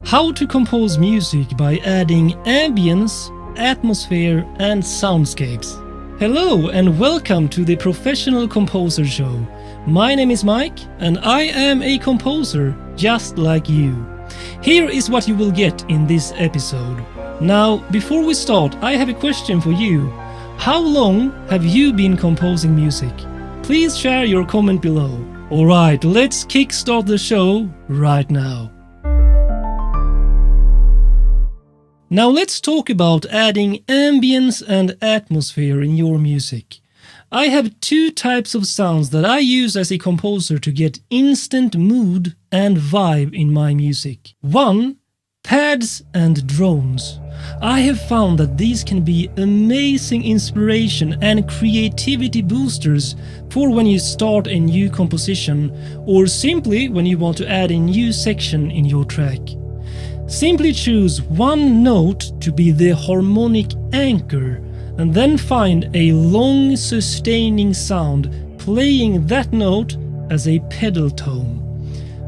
How to compose music by adding ambience, atmosphere and soundscapes. Hello and welcome to the Professional Composer Show. My name is Mike and I am a composer just like you. Here is what you will get in this episode. Now, before we start, I have a question for you. How long have you been composing music? Please share your comment below. Alright, let's kickstart the show right now. Now let's talk about adding ambience and atmosphere in your music. I have two types of sounds that I use as a composer to get instant mood and vibe in my music. One, pads and drones. I have found that these can be amazing inspiration and creativity boosters for when you start a new composition or simply when you want to add a new section in your track. Simply choose one note to be the harmonic anchor and then find a long sustaining sound playing that note as a pedal tone.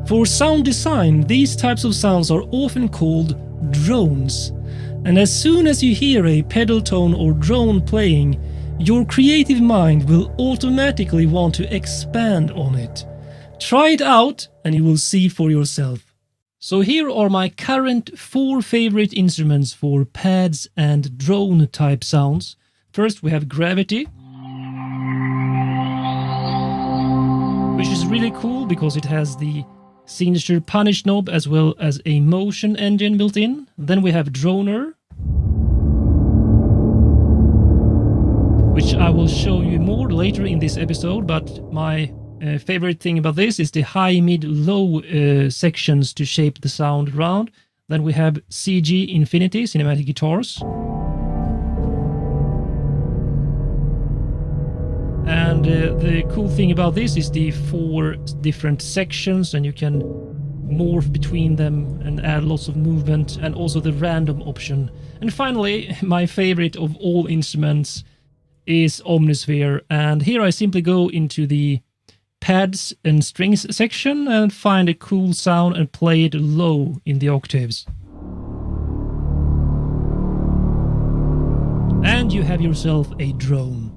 For sound design, these types of sounds are often called drones. And as soon as you hear a pedal tone or drone playing, your creative mind will automatically want to expand on it. Try it out and you will see for yourself. So here are my current 4 favorite instruments for pads and drone type sounds. First we have Gravity, which is really cool because it has the signature punish knob as well as a motion engine built in. Then we have Droner, which I will show you more later in this episode, but my favorite thing about this is the high, mid, low sections to shape the sound around. Then we have CG Infinity, cinematic guitars. And the cool thing about this is the 4 different sections, and you can morph between them and add lots of movement, and also the random option. And finally, my favorite of all instruments is Omnisphere, and here I simply go into the pads and strings section and find a cool sound and play it low in the octaves. And you have yourself a drone.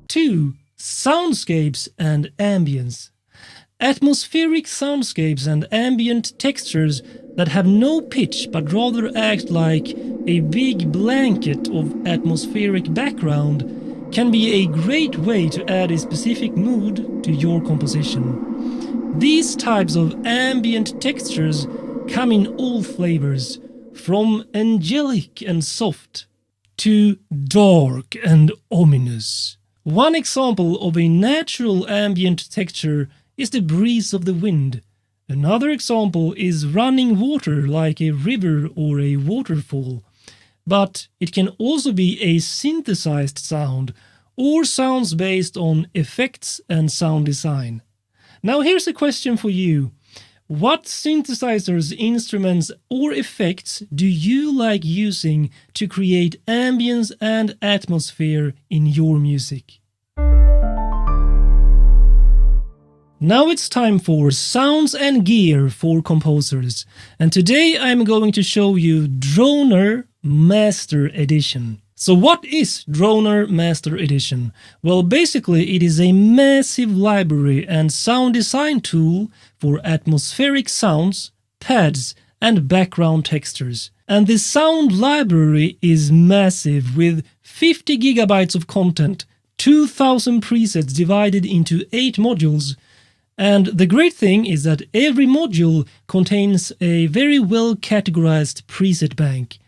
2. Soundscapes and ambience. Atmospheric soundscapes and ambient textures that have no pitch but rather act like a big blanket of atmospheric background can be a great way to add a specific mood to your composition. These types of ambient textures come in all flavors, from angelic and soft to dark and ominous. One example of a natural ambient texture is the breeze of the wind. Another example is running water like a river or a waterfall. But it can also be a synthesized sound or sounds based on effects and sound design. Now here's a question for you. What synthesizers, instruments or effects do you like using to create ambience and atmosphere in your music? Now it's time for sounds and gear for composers, and today I'm going to show you Droner Master Edition. So what is Droner Master Edition? Well, basically it is a massive library and sound design tool for atmospheric sounds, pads and background textures. And the sound library is massive with 50 gigabytes of content, 2000 presets divided into 8 modules. And the great thing is that every module contains a very well categorized preset bank.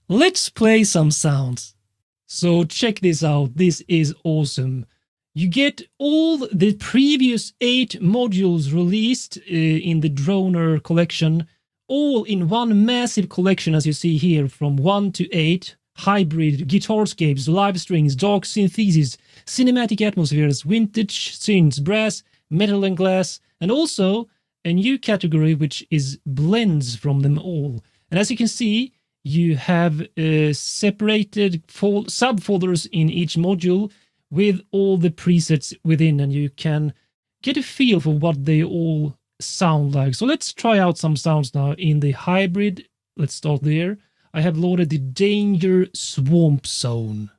Let's play some sounds. So check this out, this is awesome. You get all the previous 8 modules released in the Droner collection, all in one massive collection as you see here, from 1 to 8, hybrid, guitarscapes, live strings, dark synthesis, cinematic atmospheres, vintage synths, brass, metal and glass, and also a new category which is blends from them all. And as you can see, you have separated subfolders in each module with all the presets within, and you can get a feel for what they all sound like. So let's try out some sounds now in the hybrid. Let's start there. I have loaded the Danger Swamp Zone.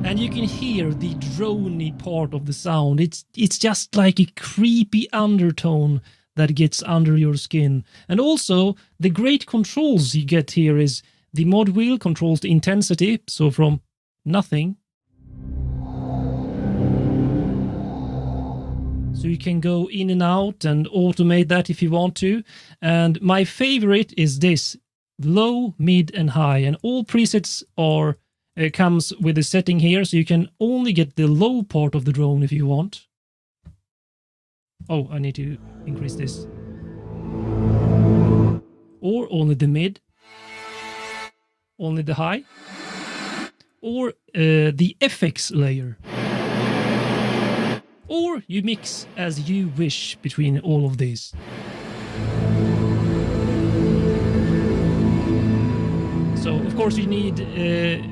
And you can hear the drony part of the sound. It's just like a creepy undertone that gets under your skin. And also, the great controls you get here is the mod wheel controls the intensity, so from nothing. So you can go in and out and automate that if you want to. And my favorite is this, low, mid, and high. And all presets are comes with a setting here, so you can only get the low part of the drone if you want. Oh, I need to increase this. Or only the mid. Only the high. Or the FX layer. Or you mix as you wish between all of these. So, of course, you need,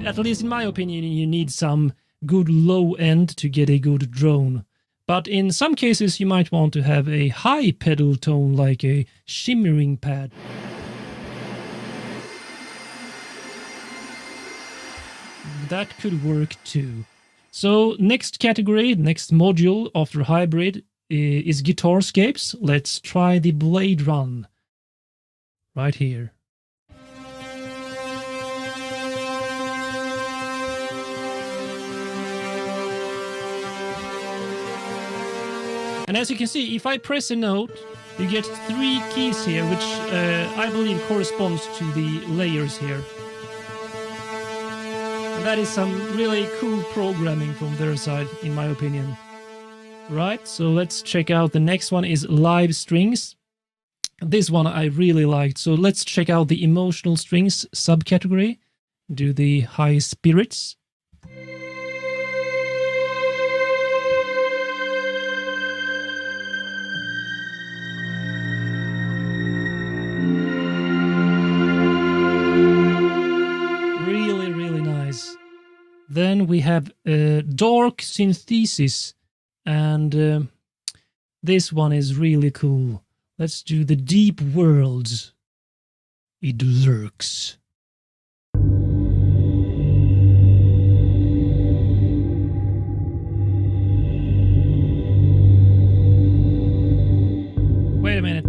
at least in my opinion, you need some good low end to get a good drone. But in some cases, you might want to have a high pedal tone like a shimmering pad. That could work too. So next category, next module after hybrid is Guitarscapes. Let's try the Blade Run right here. And as you can see, if I press a note, you get 3 keys here, which I believe corresponds to the layers here. And that is some really cool programming from their side, in my opinion. Right, so let's check out the next one is Live Strings. This one I really liked, so let's check out the Emotional Strings subcategory. Do the High Spirits. Then we have Dark Synthesis, and this one is really cool. Let's do the Deep Worlds. It lurks. Wait a minute.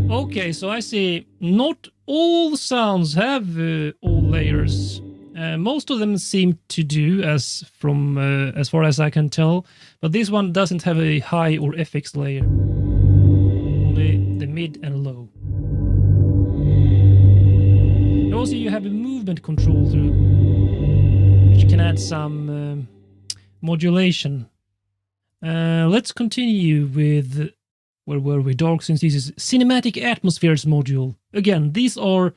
Okay, so I see not all sounds have all layers. Most of them seem to do, as far as I can tell, but this one doesn't have a high or FX layer. Only the mid and low. And also you have a movement control through, which can add some modulation. Let's continue with, where were we? Dark Synthesis. Cinematic Atmospheres module. Again, these are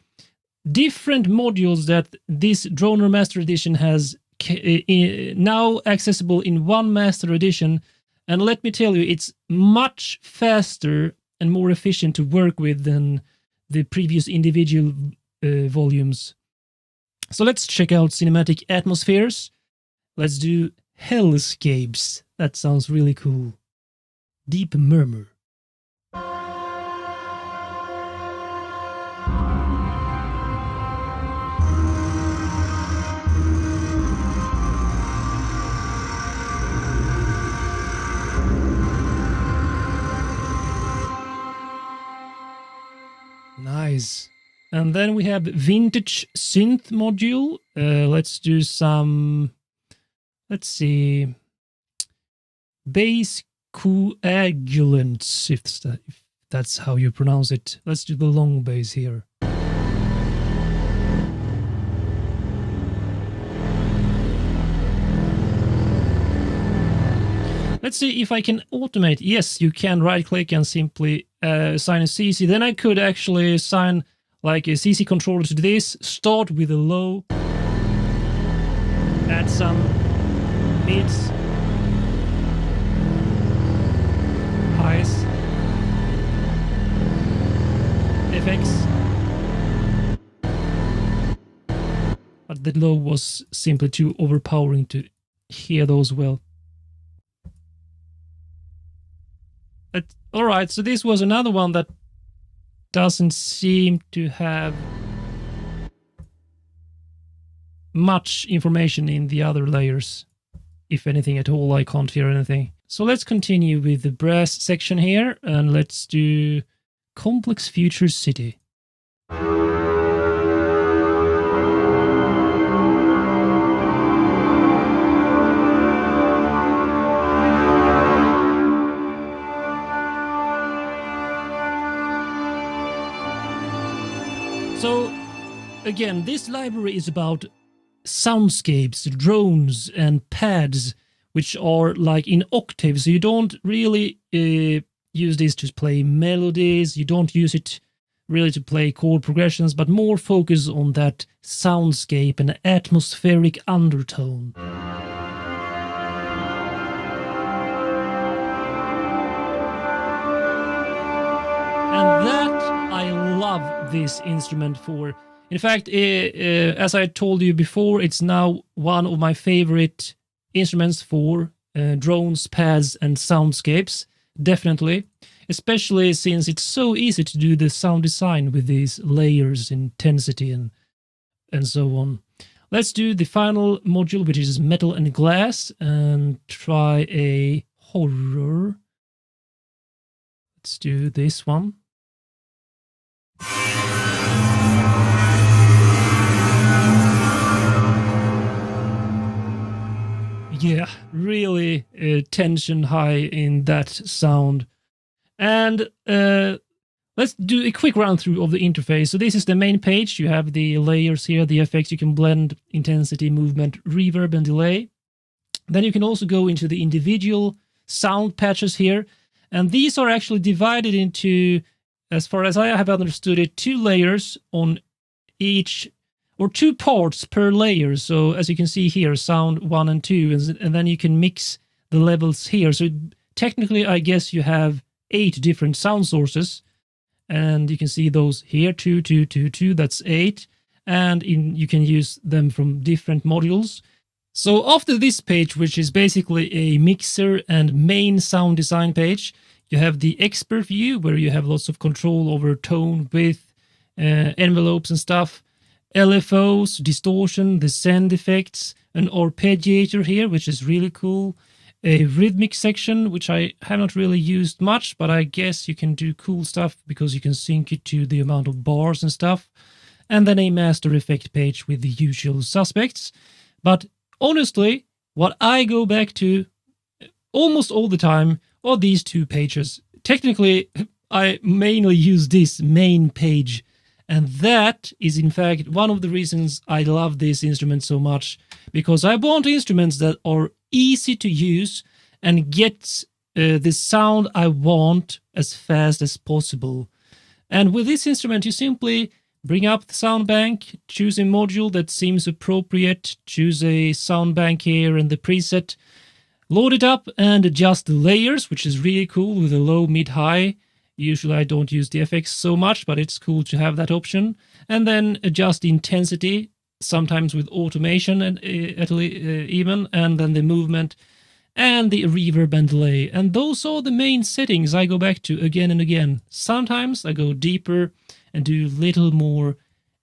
different modules that this Droner Master Edition has now accessible in one Master Edition. And let me tell you, it's much faster and more efficient to work with than the previous individual volumes. So let's check out Cinematic Atmospheres. Let's do Hellscapes. That sounds really cool. Deep Murmur. Nice. And then we have Vintage Synth module. Let's do some, let's see, bass coagulants, if that's how you pronounce it. Let's do the long bass here. Let's see if I can automate. Yes, you can right-click and simply assign a CC. Then I could actually assign like a CC controller to this. Start with a low. Add some mids. Highs. FX. But the low was simply too overpowering to hear those well. Alright, so this was another one that doesn't seem to have much information in the other layers. If anything at all, I can't hear anything. So let's continue with the brass section here, and let's do Complex Future City. So, again, this library is about soundscapes, drones, and pads, which are like in octaves. So you don't really use this to play melodies. You don't use it really to play chord progressions, but more focus on that soundscape and atmospheric undertone. And that I love this instrument for. In fact, as I told you before, it's now one of my favorite instruments for drones, pads, and soundscapes. Definitely. Especially since it's so easy to do the sound design with these layers, intensity, and so on. Let's do the final module, which is metal and glass, and try a horror. Let's do this one. Yeah, really tension high in that sound. And let's do a quick run through of the interface. So this is the main page. You have the layers here, the effects. You can blend intensity, movement, reverb, and delay. Then you can also go into the individual sound patches here. And these are actually divided into, as far as I have understood it, 2 layers on each, or 2 parts per layer. So as you can see here, sound 1 and 2, and then you can mix the levels here. So technically, I guess you have 8 different sound sources, and you can see those here, 2, 2, 2, 2, that's 8, and you can use them from different modules. So after this page, which is basically a mixer and main sound design page, you have the expert view, where you have lots of control over tone, width, envelopes and stuff, LFOs, distortion, the send effects, an arpeggiator here, which is really cool, a rhythmic section, which I haven't really used much, but I guess you can do cool stuff because you can sync it to the amount of bars and stuff, and then a master effect page with the usual suspects. But honestly, what I go back to almost all the time are these 2 pages. Technically, I mainly use this main page, and that is in fact one of the reasons I love this instrument so much, because I want instruments that are easy to use and get the sound I want as fast as possible. And with this instrument, you simply bring up the sound bank, choose a module that seems appropriate, choose a sound bank here and the preset, load it up and adjust the layers, which is really cool with a low, mid, high. Usually I don't use the effects so much, but it's cool to have that option. And then adjust the intensity, sometimes with automation and even, and then the movement and the reverb and delay. And those are the main settings I go back to again and again. Sometimes I go deeper and do little more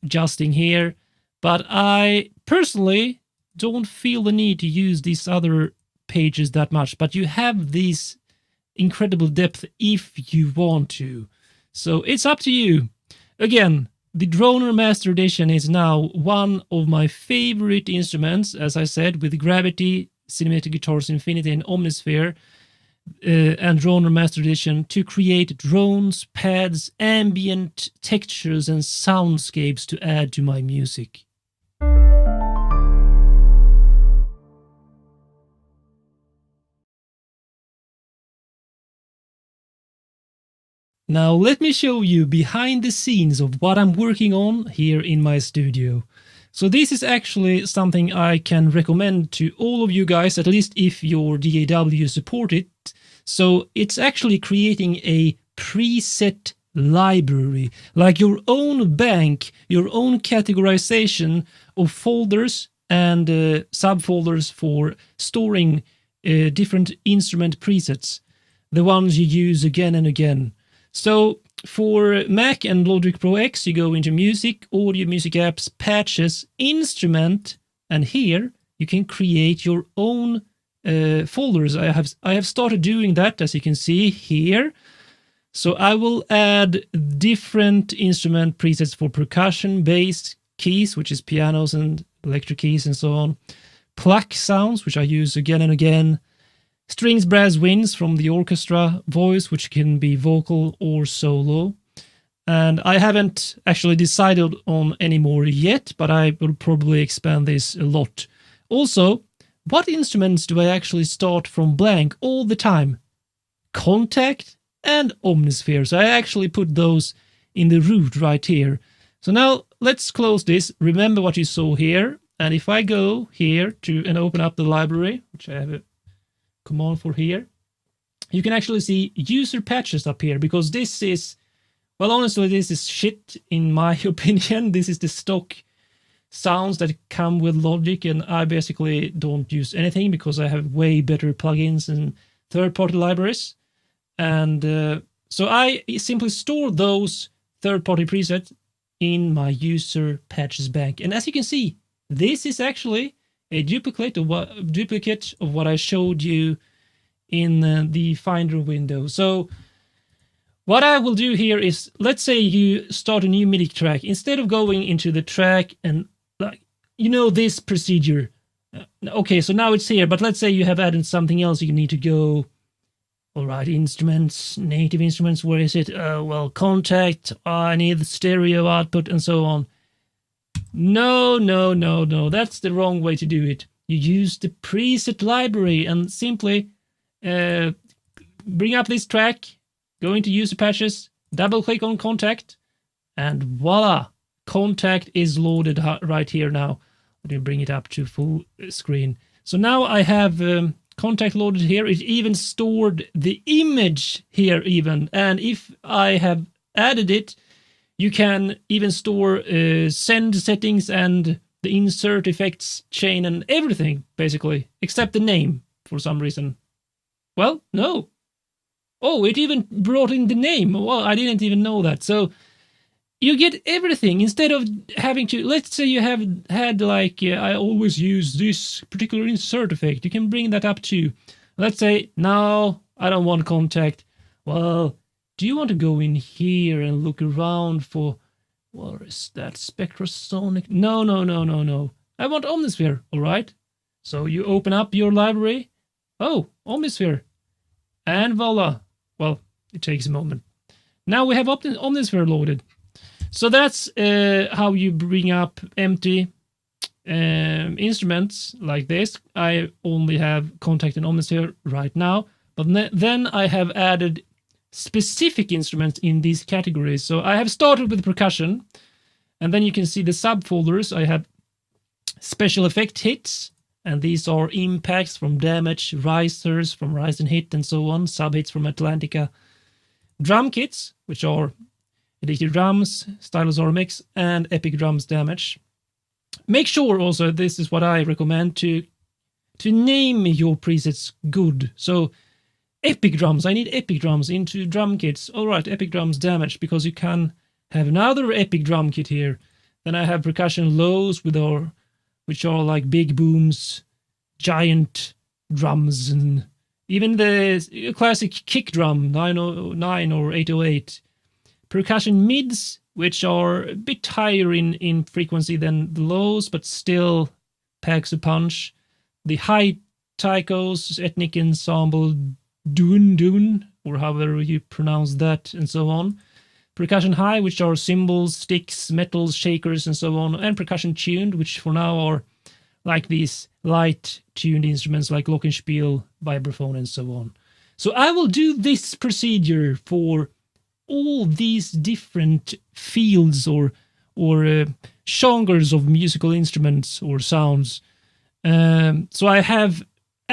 adjusting here, but I personally don't feel the need to use these other pages that much. But you have these incredible depth if you want to. So it's up to you. Again, the Droner Master Edition is now one of my favorite instruments, as I said, with Gravity, Cinematic Guitars Infinity, and Omnisphere, and Droner Master Edition to create drones, pads, ambient textures, and soundscapes to add to my music. Now let me show you behind the scenes of what I'm working on here in my studio. So this is actually something I can recommend to all of you guys, at least if your DAW support it. So it's actually creating a preset library, like your own bank, your own categorization of folders and subfolders for storing different instrument presets, the ones you use again and again. So for Mac and Logic Pro X, you go into Music, Audio, Music Apps, Patches, Instrument, and here you can create your own folders. I have started doing that, as you can see here. So I will add different instrument presets for percussion, bass, keys, which is pianos and electric keys and so on, pluck sounds, which I use again and again, strings, brass, winds from the orchestra, voice, which can be vocal or solo. And I haven't actually decided on any more yet, but I will probably expand this a lot. Also, what instruments do I actually start from blank all the time? Contact and Omnisphere. So I actually put those in the root right here. So now let's close this. Remember what you saw here. And if I go here to and open up the library, which I have a command for here, you can actually see user patches up here, because this is, well, honestly, this is shit in my opinion. This is the stock sounds that come with Logic, and I basically don't use anything because I have way better plugins and third-party libraries. And so I simply store those third-party presets in my user patches bank. And as you can see, this is actually a duplicate of what I showed you in the Finder window. So what I will do here is, let's say you start a new MIDI track. Instead of going into the track and, like, you know, this procedure. Okay, so now it's here, but let's say you have added something else. You need to go, all right, instruments, native instruments, where is it? Well, contact, I need the stereo output and so on. No, that's the wrong way to do it. You use the preset library and simply bring up this track, go into user patches, double click on contact, and voila, contact is loaded right here now. Let me bring it up to full screen. So now I have contact loaded here. It even stored the image here even, and if I have added it, you can even store send settings and the insert effects chain and everything, basically, except the name for some reason. Well, no. Oh, it even brought in the name. Well, I didn't even know that. So you get everything instead of having to, let's say you have had like, I always use this particular insert effect. You can bring that up too. Let's say, no, I don't want contact. Well, do you want to go in here and look around for, what is that, Spectrosonic? No. I want Omnisphere, all right? So you open up your library. Oh, Omnisphere. And voila. Well, it takes a moment. Now we have Omnisphere loaded. So that's how you bring up empty instruments like this. I only have Contact and Omnisphere right now. But then I have added specific instruments in these categories. So I have started with percussion, and then you can see the subfolders. I have special effect hits, and these are impacts from Damage, risers from Rise and Hit, and so on, subhits from Atlantica, drum kits, which are Addictive Drums, Stylus RMX, and Epic Drums Damage. Make sure also, this is what I recommend, to name your presets good. So Epic Drums, I need Epic Drums into drum kits. All right, Epic Drums Damage, because you can have another Epic drum kit here. Then I have percussion lows which are like big booms, giant drums, and even the classic kick drum, 909 or 808. Percussion mids, which are a bit higher in frequency than the lows, but still packs a punch. The high taikos, ethnic ensemble, Dun, or however you pronounce that, and so on. Percussion high, which are cymbals, sticks, metals, shakers, and so on. And percussion tuned, which for now are like these light tuned instruments like glockenspiel, vibraphone, and so on. So I will do this procedure for all these different fields or genres of musical instruments or sounds. So I have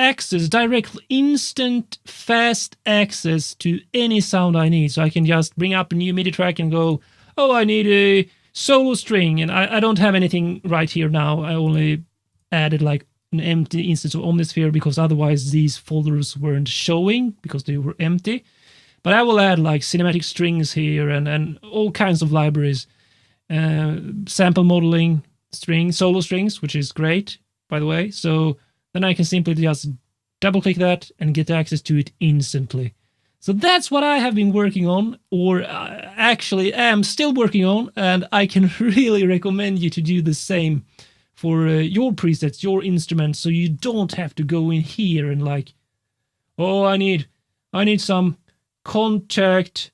access, direct, instant, fast access to any sound I need. So I can just bring up a new MIDI track and go, oh, I need a solo string, and I don't have anything right here now. I only added like an empty instance of Omnisphere because otherwise these folders weren't showing because they were empty. But I will add like cinematic strings here and all kinds of libraries. Sample modeling string, solo strings, which is great, by the way. So then I can simply just double click that and get access to it instantly. So that's what I have been working on, or actually am still working on, and I can really recommend you to do the same for your presets, your instruments, so you don't have to go in here and like, oh, I need some contact,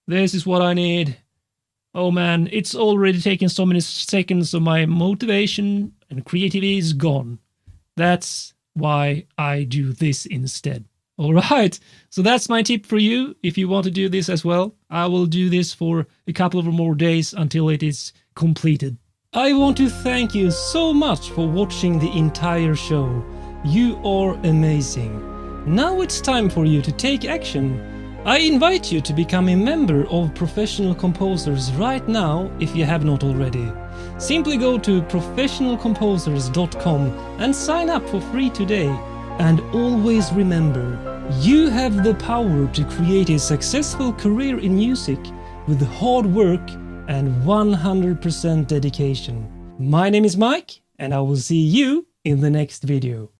this is what I need. Oh man, it's already taken so many seconds, so my motivation and creativity is gone. That's why I do this instead. Alright, so that's my tip for you if you want to do this as well. I will do this for a couple of more days until it is completed. I want to thank you so much for watching the entire show. You are amazing. Now it's time for you to take action. I invite you to become a member of Professional Composers right now if you have not already. Simply go to professionalcomposers.com and sign up for free today. And always remember, you have the power to create a successful career in music with hard work and 100% dedication. My name is Mike, and I will see you in the next video.